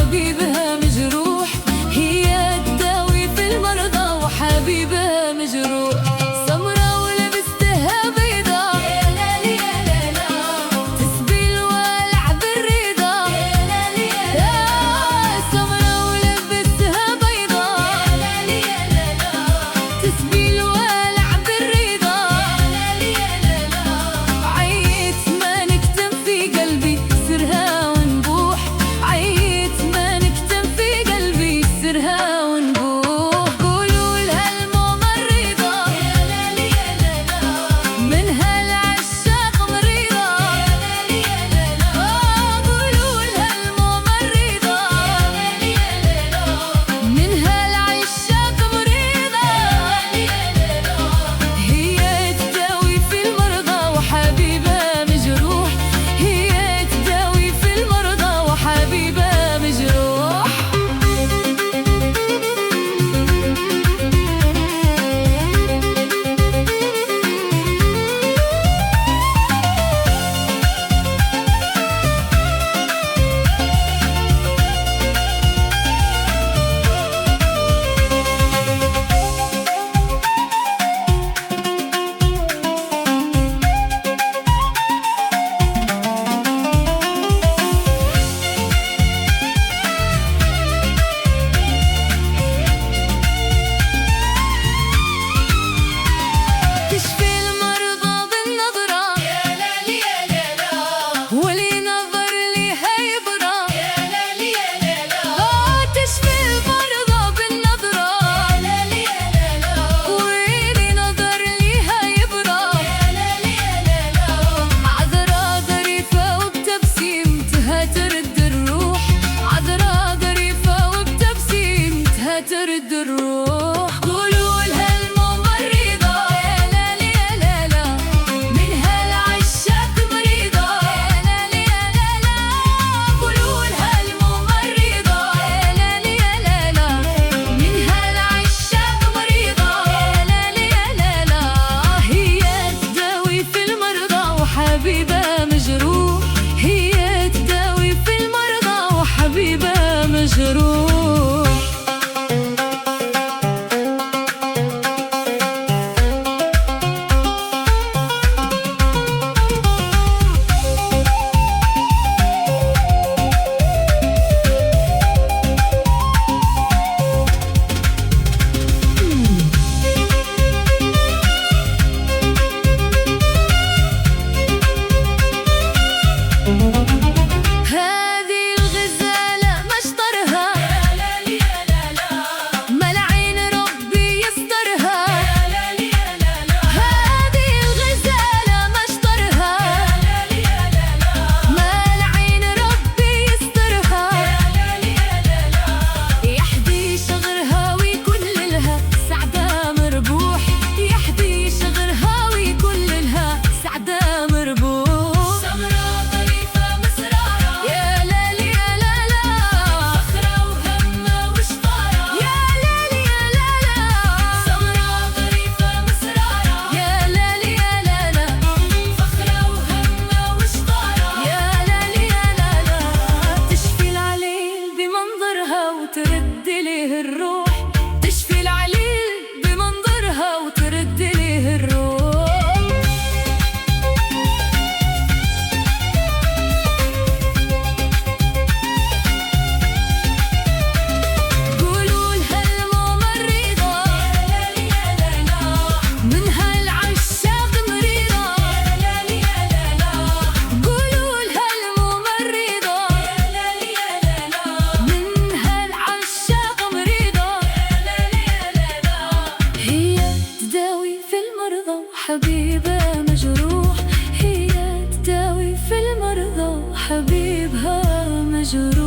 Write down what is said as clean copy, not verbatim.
وحبيبها مجروح، هي تداوي في المرضى وحبيبها مجروح. سمرة ولبستها بيضا، يا لالي يا لالا، تسبي الولع بالرضا، يا لالي يا لالا. سمرة ولبستها بيضا، يا لالي يا لالا، تسبي الولع بالرضا، يا لالي يا لالا. عيت ما نكتم في قلبي سرها ونبوح، عيت ما نكتم في قلبي سرها ونبوح. قولوا لها الممرضة، يا لالي يا لالا، من هالعشاق مريضة، يا لالي يا لالا. قولوا لها الممرضة، يا لالي يا لالا، من هالعشاق مريضة، يا لالي يا لالا. هي تداوي في المرضى وحبيبها مجروح، هي تداوي في المرضى وحبيبها مجروح. تشفي المرضى بالنظرة، يا لالي يا لالا، واللي نظر ليها يبرى، يا لالي يا لالا. تشفي المرضى بالنظرة، يا لالي يا لالا، واللي نظر ليها يبرى، يا لالي يا لالا. عذرا ظريفة وبتبسيمتها ترد الروح، عذرا ظريفة وبتبسيمتها ترد الروح. قولوا لها الممرضة، يا لالي يا لالا، من هالعشاق مريضة، يا لالي يا لالا. قولوا لها الممرضة، يا لالي يا لالا، من هالعشاق مريضة، يا لالي يا لالا. هي تداوي في المرضى وحبيبها مجروح، هي تداوي في المرضى وحبيبها مجروح. هذه الغزالة مشطرها، يا لالي يا لالا، ملعين ربي يسترها، يا لالي يا لالا. هذه الغزالة مشطرها، يا لالي يا لالا، ملعين ربي يسترها، يا لالي يا لالا. يحدي شغرها ويكون لها سعدها مربوح، يحدي شغرها ويكون لها سعدها مربوح. سمرة ظريفة مسرارة، يا لالي يا لالا، فخرة وهمة وشطارة، يا لالي يا لالا. سمرة ظريفة مسرارة، يا لالي يا لالا، فخرة وهمة وشطارة، يا لالي يا لالا. تشفي العليل بمنظرها وترد ليه الروح، تشفي العليل بمنظرها وترد ليه الروح. قولوا لها الممرضة، يا لالي يا لالا، من هالعشاق مريضة، يا لالي يا لالا. قولوا لها الممرضة، يا لالي يا لالا، من هالعشاق مريضة، يا لالي يا لالا. هي تداوي في المرضى وحبيبها مجروح، هي تداوي في المرضى وحبيبها مجروح.